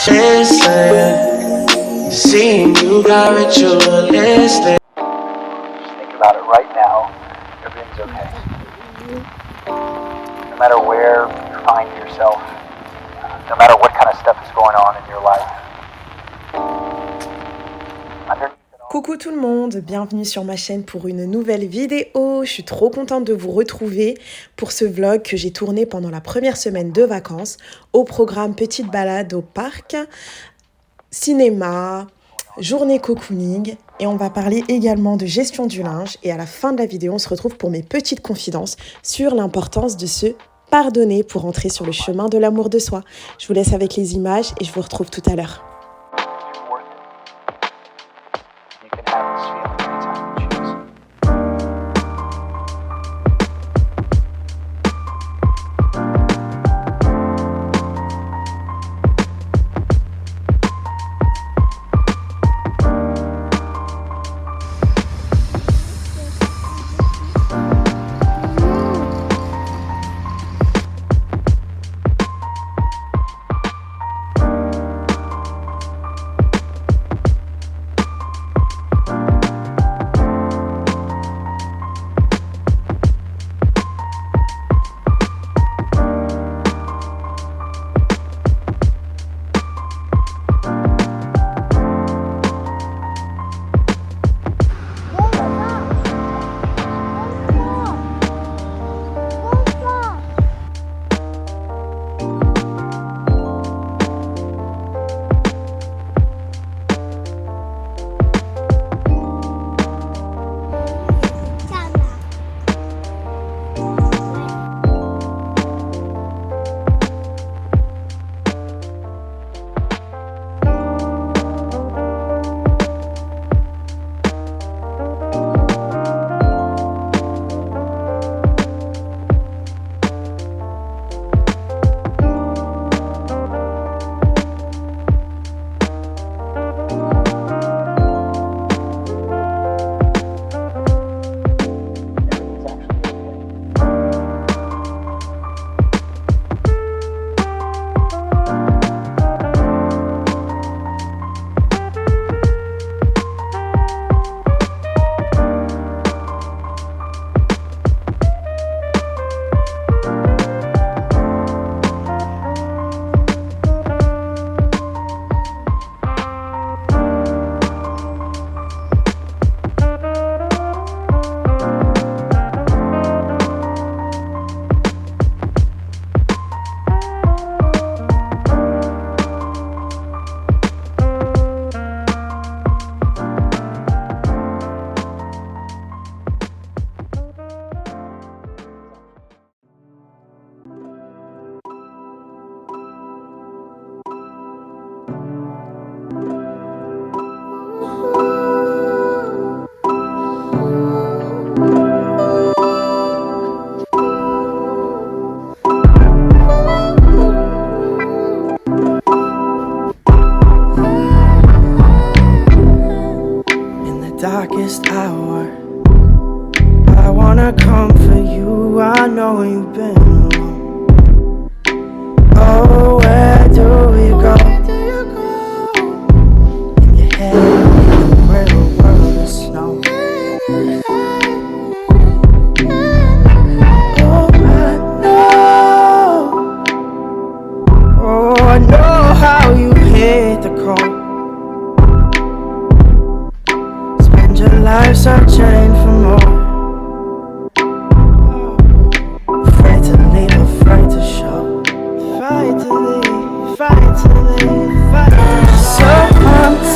Listen, seeing you got ritualistic. Just think about it right now. Everything's okay. No matter where you find yourself, no matter what kind of stuff is going on in your life. Coucou tout le monde, bienvenue sur ma chaîne pour une nouvelle vidéo. Je suis trop contente de vous retrouver pour ce vlog que j'ai tourné pendant la première semaine de vacances au programme Petite balade au parc, cinéma, journée cocooning et on va parler également de gestion du linge et à la fin de la vidéo on se retrouve pour mes petites confidences sur l'importance de se pardonner pour entrer sur le chemin de l'amour de soi. Je vous laisse avec les images et je vous retrouve tout à l'heure. Darkest hour, I wanna comfort you. I know you've been alone. Oh, where do we go? In your head, where the world is snow. Oh, I know how you hate the cold. Your life searching for more. Afraid to leave, afraid to show. Fight to leave, fight to leave, fight to show. Sometimes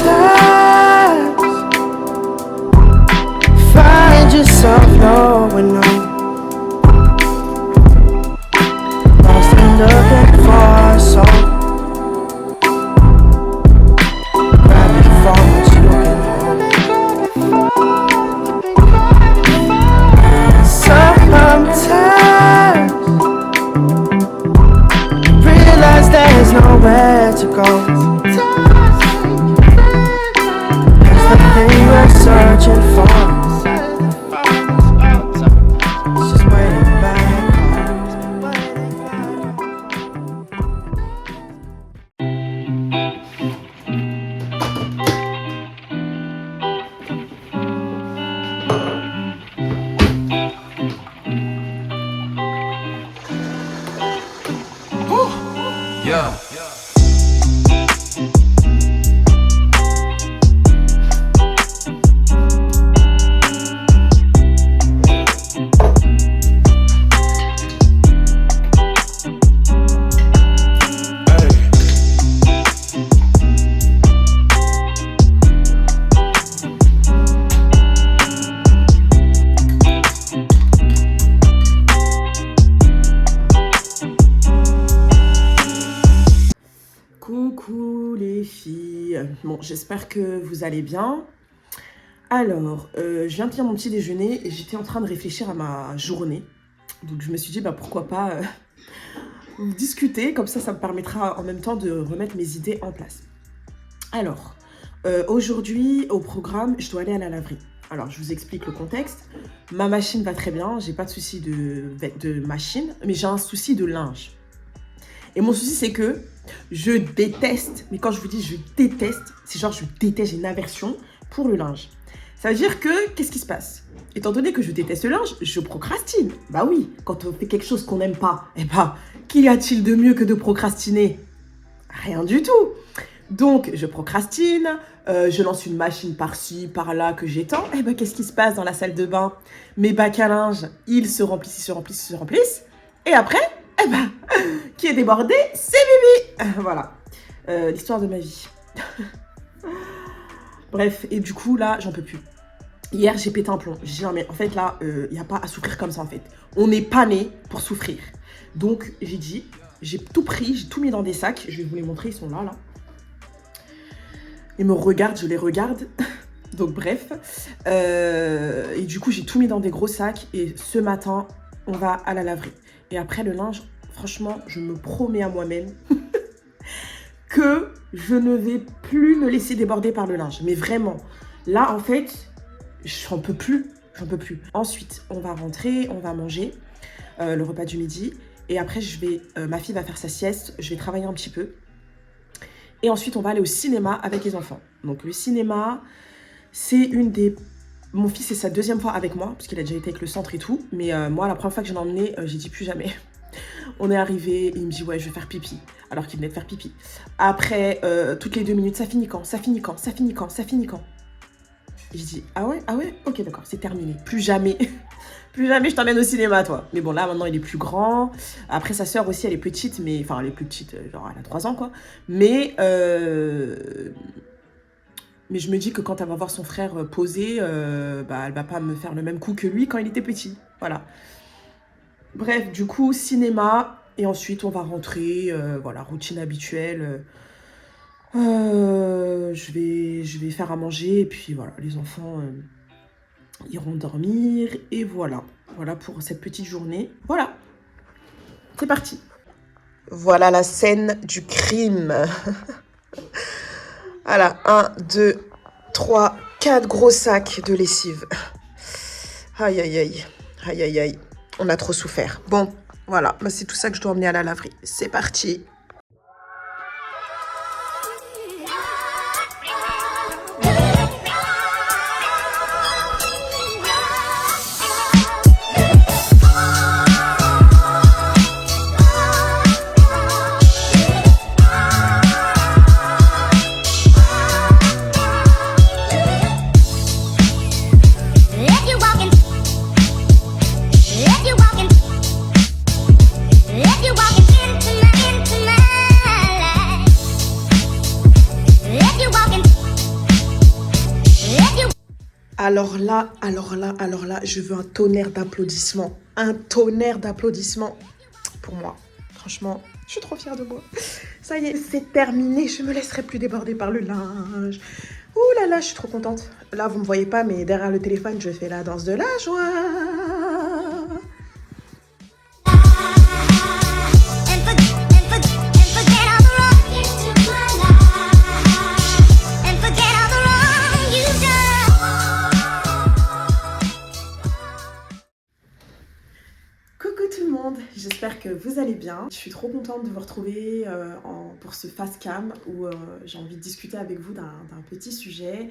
find yourself knowing no. Lost and looking for a soul. Grabbing for what you can hold. Sometimes realize there's nowhere to go. There's the thing we're searching for. It's just waiting back. Coucou les filles, bon j'espère que vous allez bien. Alors, je viens de faire mon petit déjeuner et j'étais en train de réfléchir à ma journée. Donc je me suis dit pourquoi pas discuter, comme ça me permettra en même temps de remettre mes idées en place. Alors, aujourd'hui au programme, je dois aller à la laverie. Alors je vous explique le contexte. Ma machine va très bien, j'ai pas de souci de machine, mais j'ai un souci de linge. Et mon souci c'est que je déteste, mais quand je vous dis je déteste, c'est genre je déteste, j'ai une aversion pour le linge. Ça veut dire que, qu'est-ce qui se passe? Étant donné que je déteste le linge, je procrastine. Bah oui, quand on fait quelque chose qu'on n'aime pas, qu'y a-t-il de mieux que de procrastiner? Rien du tout. Donc, je procrastine, je lance une machine par-ci, par-là que j'étends. Qu'est-ce qui se passe dans la salle de bain? Mes bacs à linge, ils se remplissent, ils se remplissent, ils se remplissent. Et après, qui est débordé, c'est Bibi. Voilà, l'histoire de ma vie. Bref, et du coup, là, j'en peux plus. Hier, j'ai pété un plomb. J'ai dit, non, mais en fait, là, il n'y a pas à souffrir comme ça, en fait. On n'est pas né pour souffrir. Donc, j'ai dit, j'ai tout pris, j'ai tout mis dans des sacs. Je vais vous les montrer, ils sont là, là. Ils me regardent, je les regarde. Donc, bref. Et du coup, j'ai tout mis dans des gros sacs. Et ce matin, on va à la laverie. Et après, le linge, franchement, je me promets à moi-même que je ne vais plus me laisser déborder par le linge. Mais vraiment, là, en fait, j'en peux plus. J'en peux plus. Ensuite, on va rentrer, on va manger le repas du midi. Et après, ma fille va faire sa sieste. Je vais travailler un petit peu. Et ensuite, on va aller au cinéma avec les enfants. Donc, le cinéma, c'est mon fils, c'est sa deuxième fois avec moi, parce qu'il a déjà été avec le centre et tout. Mais moi, la première fois que je l'ai emmené, j'ai dit plus jamais. On est arrivé, et il me dit, ouais, je vais faire pipi. Alors qu'il venait de faire pipi. Après, toutes les 2 minutes, ça finit quand? Ça finit quand? Ça finit quand? Ça finit quand? Et je dis, ah ouais? Ok, d'accord, c'est terminé. Plus jamais. Plus jamais je t'emmène au cinéma, toi. Mais bon, là, maintenant, il est plus grand. Après, sa sœur aussi, elle est petite, mais... Enfin, elle est plus petite, genre, elle a 3 ans, quoi. Mais je me dis que quand elle va voir son frère poser, elle va pas me faire le même coup que lui quand il était petit. Voilà. Bref, du coup, cinéma. Et ensuite, on va rentrer. Voilà, routine habituelle. Je vais faire à manger. Et puis, voilà, les enfants iront dormir. Et voilà. Voilà pour cette petite journée. Voilà. C'est parti. Voilà la scène du crime. Voilà, 1, 2, 3, 4 gros sacs de lessive. Aïe, aïe, aïe. Aïe, aïe, aïe. On a trop souffert. Bon, voilà. C'est tout ça que je dois emmener à la laverie. C'est parti. Alors là, je veux un tonnerre d'applaudissements. Un tonnerre d'applaudissements pour moi. Franchement, je suis trop fière de moi. Ça y est, c'est terminé. Je me laisserai plus déborder par le linge. Ouh là là, je suis trop contente. Là, vous me voyez pas, mais derrière le téléphone, je fais la danse de la joie. J'espère que vous vous allez bien. Je suis trop contente de vous retrouver pour ce fast cam où j'ai envie de discuter avec vous d'un petit sujet,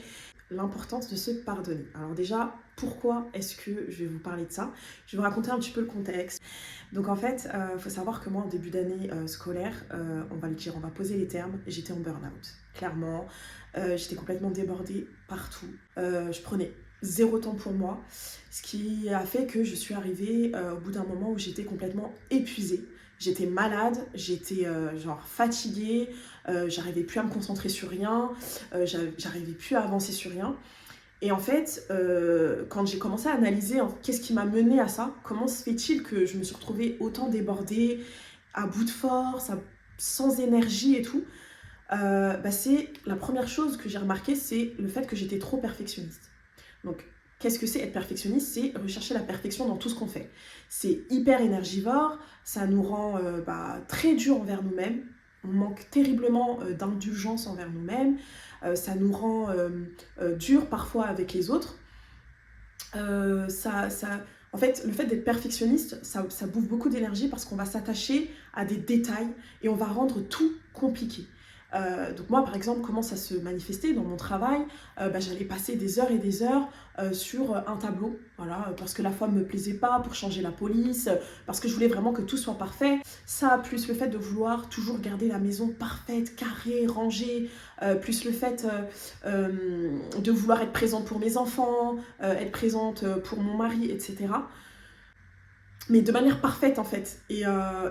l'importance de se pardonner. Alors déjà, pourquoi est-ce que je vais vous parler de ça? Je vais vous raconter un petit peu le contexte. Donc en fait, faut savoir que moi, en début d'année scolaire, on va le dire, on va poser les termes, j'étais en burn-out. Clairement, j'étais complètement débordée partout. Je prenais 0 temps pour moi, ce qui a fait que je suis arrivée au bout d'un moment où j'étais complètement épuisée. J'étais malade, j'étais fatiguée, j'arrivais plus à me concentrer sur rien, j'arrivais plus à avancer sur rien. Et en fait, quand j'ai commencé à analyser qu'est-ce qui m'a mené à ça, comment se fait-il que je me suis retrouvée autant débordée, à bout de force, sans énergie et tout, c'est la première chose que j'ai remarqué, c'est le fait que j'étais trop perfectionniste. Donc, qu'est-ce que c'est être perfectionniste? C'est rechercher la perfection dans tout ce qu'on fait. C'est hyper énergivore, ça nous rend très dur envers nous-mêmes, on manque terriblement d'indulgence envers nous-mêmes, ça nous rend dur parfois avec les autres. En fait, le fait d'être perfectionniste, ça bouffe beaucoup d'énergie parce qu'on va s'attacher à des détails et on va rendre tout compliqué. Donc moi, par exemple, comment ça se manifestait dans mon travail, j'allais passer des heures et des heures sur un tableau, voilà, parce que la forme me plaisait pas, pour changer la police, parce que je voulais vraiment que tout soit parfait. Ça, plus le fait de vouloir toujours garder la maison parfaite, carrée, rangée, plus le fait de vouloir être présente pour mes enfants, être présente pour mon mari, etc. Mais de manière parfaite en fait, et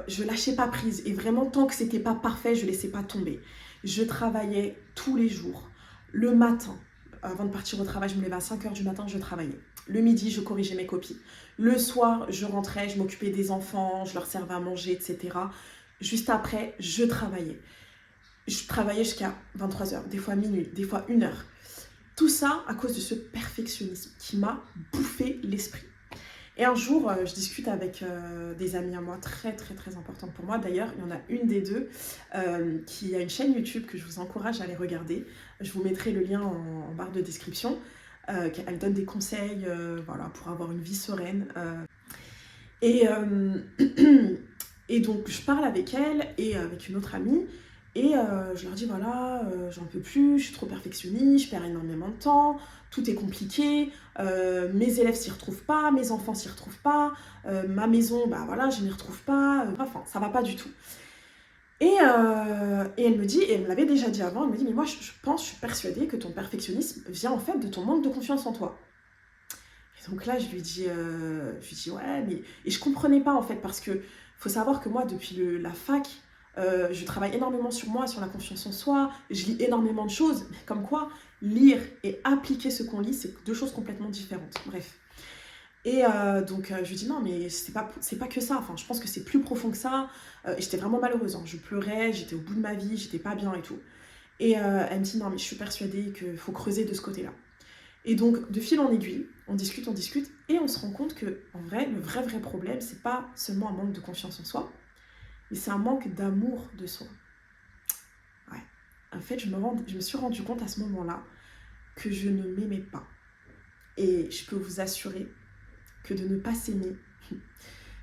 je lâchais pas prise, et vraiment tant que c'était pas parfait, je laissais pas tomber. Je travaillais tous les jours, le matin, avant de partir au travail, je me levais à 5h du matin, je travaillais. Le midi, je corrigeais mes copies. Le soir, je rentrais, je m'occupais des enfants, je leur servais à manger, etc. Juste après, je travaillais. Je travaillais jusqu'à 23h, des fois minuit, des fois 1h. Tout ça à cause de ce perfectionnisme qui m'a bouffé l'esprit. Et un jour, je discute avec des amis à moi très très très importantes pour moi. D'ailleurs, il y en a une des deux qui a une chaîne YouTube que je vous encourage à aller regarder. Je vous mettrai le lien en barre de description. Elle donne des conseils pour avoir une vie sereine. Et donc, je parle avec elle et avec une autre amie. Et je leur dis voilà, j'en peux plus, je suis trop perfectionniste, je perds énormément de temps, tout est compliqué, mes élèves s'y retrouvent pas, mes enfants s'y retrouvent pas, ma maison, je m'y retrouve pas, enfin, ça va pas du tout. Et elle me dit, et elle me l'avait déjà dit avant, elle me dit mais moi je suis persuadée que ton perfectionnisme vient en fait de ton manque de confiance en toi. Et donc là je lui dis ouais, mais... Et je comprenais pas en fait, parce que faut savoir que moi depuis la fac, je travaille énormément sur moi, sur la confiance en soi, je lis énormément de choses, comme quoi lire et appliquer ce qu'on lit, c'est deux choses complètement différentes. Bref. Et donc je lui dis non, mais c'est pas que ça, enfin je pense que c'est plus profond que ça. Et j'étais vraiment malheureuse, hein. Je pleurais, j'étais au bout de ma vie, j'étais pas bien et tout. Et elle me dit non, mais je suis persuadée qu'il faut creuser de ce côté-là. Et donc de fil en aiguille, on discute, et on se rend compte que en vrai, le vrai problème, c'est pas seulement un manque de confiance en soi, mais c'est un manque d'amour de soi. Ouais. En fait, je me suis rendu compte à ce moment-là que je ne m'aimais pas. Et je peux vous assurer que de ne pas s'aimer,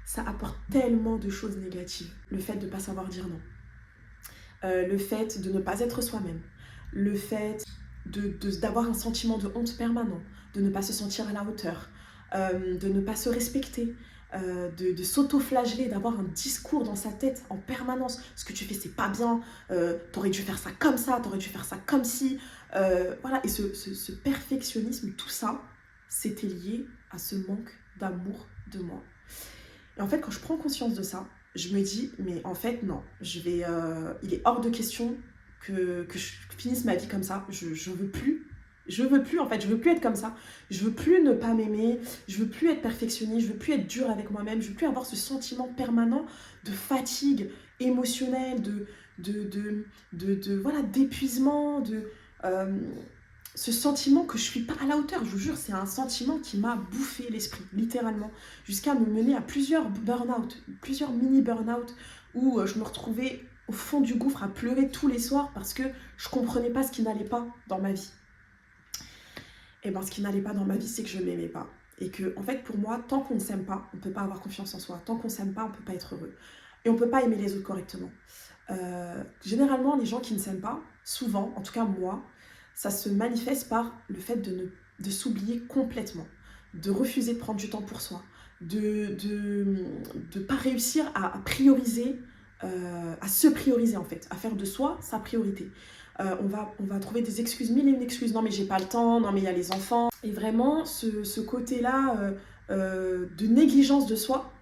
ça apporte tellement de choses négatives. Le fait de ne pas savoir dire non. Le fait de ne pas être soi-même. Le fait d'avoir un sentiment de honte permanent. De ne pas se sentir à la hauteur. De ne pas se respecter. De s'auto-flageller, d'avoir un discours dans sa tête en permanence. Ce que tu fais, c'est pas bien, t'aurais dû faire ça comme ça, t'aurais dû faire ça comme si. Voilà, et ce perfectionnisme, tout ça, c'était lié à ce manque d'amour de moi. Et en fait, quand je prends conscience de ça, je me dis, mais en fait, non, il est hors de question que je finisse ma vie comme ça. Je veux plus. Je veux plus être comme ça. Je veux plus ne pas m'aimer, je veux plus être perfectionniste, je veux plus être dure avec moi-même, je veux plus avoir ce sentiment permanent de fatigue émotionnelle, d'épuisement, ce sentiment que je suis pas à la hauteur. Je vous jure, c'est un sentiment qui m'a bouffé l'esprit, littéralement, jusqu'à me mener à plusieurs burn-out, plusieurs mini burn-out, où je me retrouvais au fond du gouffre à pleurer tous les soirs parce que je comprenais pas ce qui n'allait pas dans ma vie. Et bien, ce qui n'allait pas dans ma vie, c'est que je ne m'aimais pas. Et que, en fait, pour moi, tant qu'on ne s'aime pas, on ne peut pas avoir confiance en soi. Tant qu'on ne s'aime pas, on ne peut pas être heureux. Et on ne peut pas aimer les autres correctement. Généralement, les gens qui ne s'aiment pas, souvent, en tout cas moi, ça se manifeste par le fait de s'oublier complètement, de refuser de prendre du temps pour soi, de pas réussir à prioriser, à se prioriser en fait, à faire de soi sa priorité. On va trouver des excuses, mille et une excuses. Non mais j'ai pas le temps, non mais il y a les enfants. Et vraiment, ce côté-là de négligence de soi,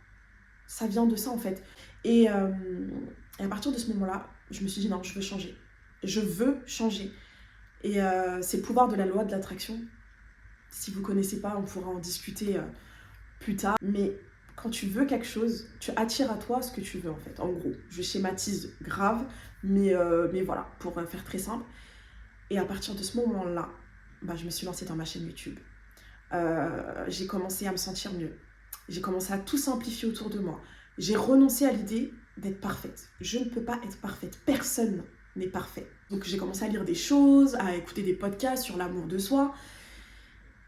ça vient de ça en fait. Et à partir de ce moment-là, je me suis dit non, je veux changer. Je veux changer. Et c'est le pouvoir de la loi de l'attraction. Si vous ne connaissez pas, on pourra en discuter plus tard. Mais quand tu veux quelque chose, tu attires à toi ce que tu veux en fait. En gros, je schématise grave, mais voilà, pour faire très simple. Et à partir de ce moment-là, je me suis lancée dans ma chaîne YouTube. J'ai commencé à me sentir mieux. J'ai commencé à tout simplifier autour de moi. J'ai renoncé à l'idée d'être parfaite. Je ne peux pas être parfaite. Personne n'est parfait. Donc j'ai commencé à lire des choses, à écouter des podcasts sur l'amour de soi.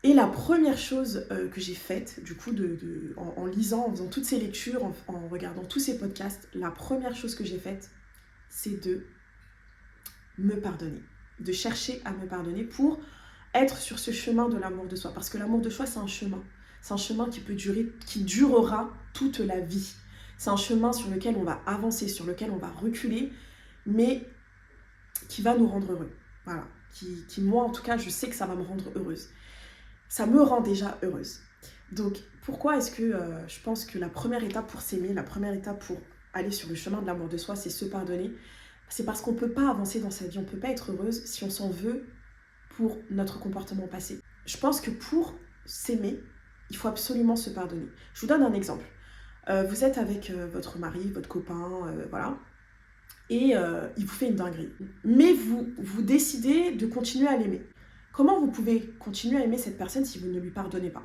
Et la première chose que j'ai faite, du coup, en lisant, en faisant toutes ces lectures, en regardant tous ces podcasts, la première chose que j'ai faite, c'est de me pardonner. De chercher à me pardonner pour être sur ce chemin de l'amour de soi. Parce que l'amour de soi, c'est un chemin. C'est un chemin qui peut durer, qui durera toute la vie. C'est un chemin sur lequel on va avancer, sur lequel on va reculer, mais qui va nous rendre heureux. Voilà. Qui moi, en tout cas, je sais que ça va me rendre heureuse. Ça me rend déjà heureuse. Donc, pourquoi est-ce que je pense que la première étape pour s'aimer, la première étape pour aller sur le chemin de l'amour de soi, c'est se pardonner? C'est parce qu'on ne peut pas avancer dans sa vie, on ne peut pas être heureuse si on s'en veut pour notre comportement passé. Je pense que pour s'aimer, il faut absolument se pardonner. Je vous donne un exemple. Vous êtes avec votre mari, votre copain, voilà, et il vous fait une dinguerie. Mais vous décidez de continuer à l'aimer. Comment vous pouvez continuer à aimer cette personne si vous ne lui pardonnez pas?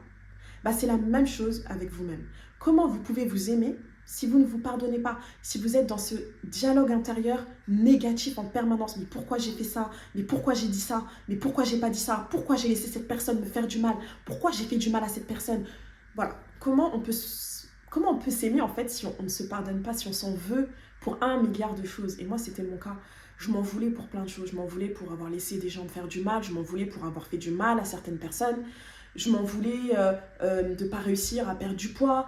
C'est la même chose avec vous-même. Comment vous pouvez vous aimer si vous ne vous pardonnez pas? Si vous êtes dans ce dialogue intérieur négatif en permanence. Mais pourquoi j'ai fait ça? Mais pourquoi j'ai dit ça? Mais pourquoi j'ai pas dit ça? Pourquoi j'ai laissé cette personne me faire du mal? Pourquoi j'ai fait du mal à cette personne? Voilà. Comment on peut s'aimer en fait si on ne se pardonne pas, si on s'en veut pour 1 milliard de choses? Et moi, c'était mon cas. Je m'en voulais pour plein de choses. Je m'en voulais pour avoir laissé des gens me faire du mal. Je m'en voulais pour avoir fait du mal à certaines personnes. Je m'en voulais de ne pas réussir à perdre du poids.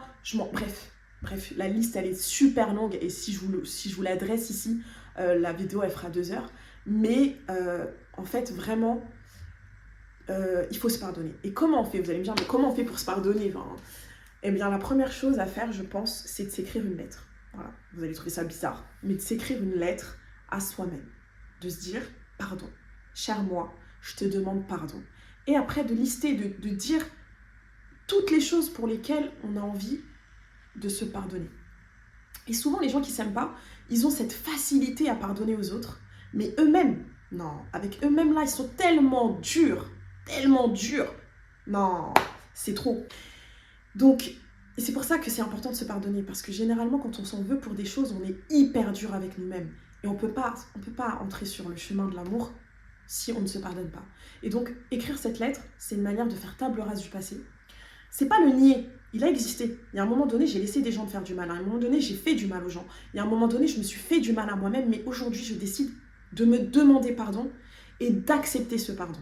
Bref, la liste, elle est super longue. Et si je vous l'adresse ici, la vidéo, elle fera 2 heures. Mais en fait, vraiment, il faut se pardonner. Et comment on fait? Vous allez me dire, mais comment on fait pour se pardonner? Eh bien, la première chose à faire, je pense, c'est de s'écrire une lettre. Voilà. Vous allez trouver ça bizarre. Mais de s'écrire une lettre à soi-même. De se dire, pardon, cher moi, je te demande pardon. Et après, de lister, de dire toutes les choses pour lesquelles on a envie de se pardonner. Et souvent, les gens qui ne s'aiment pas, ils ont cette facilité à pardonner aux autres. Mais eux-mêmes, non, avec eux-mêmes là, ils sont tellement durs. Non, c'est trop. Donc, c'est pour ça que c'est important de se pardonner. Parce que généralement, quand on s'en veut pour des choses, on est hyper dur avec nous-mêmes. Et on peut pas entrer sur le chemin de l'amour si on ne se pardonne pas. Et donc, écrire cette lettre, c'est une manière de faire table rase du passé. C'est pas le nier, il a existé. Il y a un moment donné, j'ai laissé des gens me faire du mal. À un moment donné, j'ai fait du mal aux gens. Il y a un moment donné, je me suis fait du mal à moi-même. Mais aujourd'hui, je décide de me demander pardon et d'accepter ce pardon.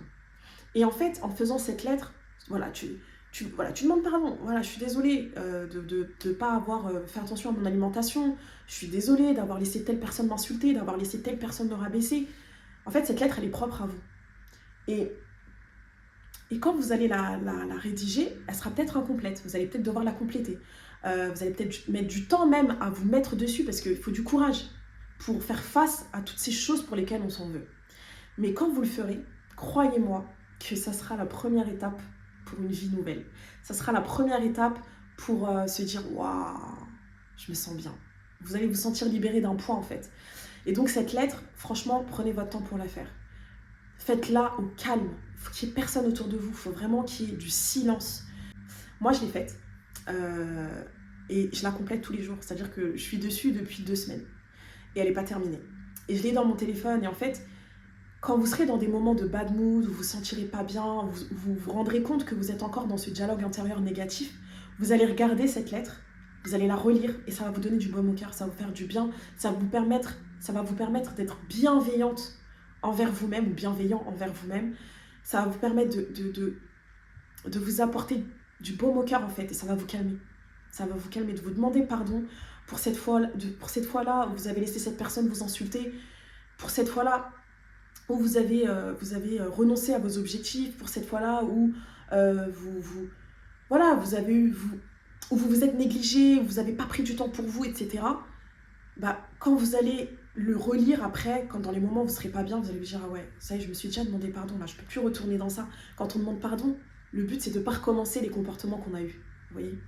Et en fait, en faisant cette lettre, voilà, tu demandes pardon. Voilà, je suis désolée de ne pas avoir fait attention à mon alimentation. Je suis désolée d'avoir laissé telle personne m'insulter, d'avoir laissé telle personne me rabaisser. En fait, cette lettre, elle est propre à vous. Et quand vous allez la rédiger, elle sera peut-être incomplète. Vous allez peut-être devoir la compléter. Vous allez peut-être mettre du temps même à vous mettre dessus parce qu'il faut du courage pour faire face à toutes ces choses pour lesquelles on s'en veut. Mais quand vous le ferez, croyez-moi que ça sera la première étape pour une vie nouvelle. Ça sera la première étape pour se dire « Waouh, je me sens bien ». Vous allez vous sentir libéré d'un poids en fait. Et donc cette lettre, franchement, prenez votre temps pour la faire. Faites-la au calme. Il faut qu'il n'y ait personne autour de vous. Il faut vraiment qu'il y ait du silence. Moi, je l'ai faite. Et je la complète tous les jours. C'est-à-dire que je suis dessus depuis 2 semaines. Et elle n'est pas terminée. Et je l'ai dans mon téléphone. Et en fait, quand vous serez dans des moments de bad mood, où vous ne vous sentirez pas bien, vous vous rendrez compte que vous êtes encore dans ce dialogue intérieur négatif, vous allez regarder cette lettre vous allez la relire et ça va vous donner du baume au cœur, ça va vous faire du bien, ça va vous permettre d'être bienveillante envers vous-même ou bienveillant envers vous-même. Ça va vous permettre de vous apporter du baume au cœur en fait et ça va vous calmer. Ça va vous calmer, de vous demander pardon pour cette fois-là où vous avez laissé cette personne vous insulter, pour cette fois-là où vous avez renoncé à vos objectifs, pour cette fois-là où où vous vous êtes négligé, où vous n'avez pas pris du temps pour vous, etc. Bah, quand vous allez le relire après, quand dans les moments où vous ne serez pas bien, vous allez vous dire « Ah ouais, ça y est, je me suis déjà demandé pardon, là, je ne peux plus retourner dans ça. » Quand on demande pardon, le but, c'est de ne pas recommencer les comportements qu'on a eus. Vous voyez ?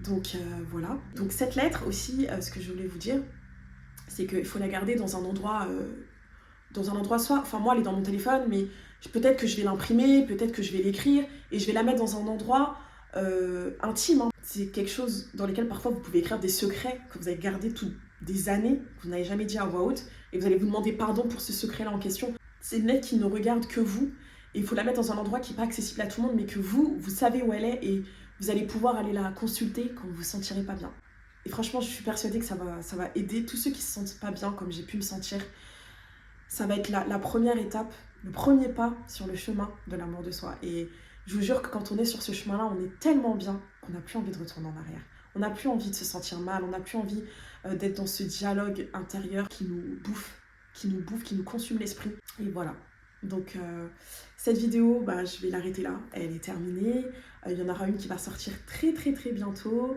Donc, voilà. Donc, cette lettre aussi, ce que je voulais vous dire, c'est qu'il faut la garder dans un endroit soit... Enfin, moi, elle est dans mon téléphone, mais peut-être que je vais l'imprimer, peut-être que je vais l'écrire, et je vais la mettre dans un endroit intime. Hein. C'est quelque chose dans lequel parfois vous pouvez écrire des secrets que vous avez gardés des années, que vous n'avez jamais dit à voix haute, et vous allez vous demander pardon pour ce secret-là en question. C'est une lettre qui ne regarde que vous, et il faut la mettre dans un endroit qui n'est pas accessible à tout le monde, mais que vous savez où elle est, et vous allez pouvoir aller la consulter quand vous ne vous sentirez pas bien. Et franchement, je suis persuadée que ça va aider tous ceux qui se sentent pas bien, comme j'ai pu me sentir. Ça va être la première étape, le premier pas sur le chemin de l'amour de soi. Et je vous jure que quand on est sur ce chemin-là, on est tellement bien qu'on n'a plus envie de retourner en arrière. On n'a plus envie de se sentir mal, on n'a plus envie d'être dans ce dialogue intérieur qui nous bouffe, qui nous consume l'esprit. Et voilà. Donc cette vidéo, je vais l'arrêter là. Elle est terminée. Il y en aura une qui va sortir très très très bientôt.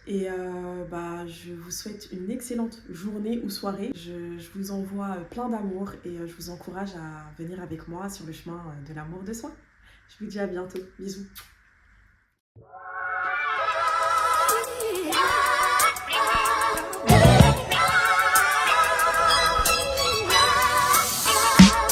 Et je vous souhaite une excellente journée ou soirée. Je vous envoie plein d'amour et je vous encourage à venir avec moi sur le chemin de l'amour de soi. Je vous dis à bientôt. Bisous.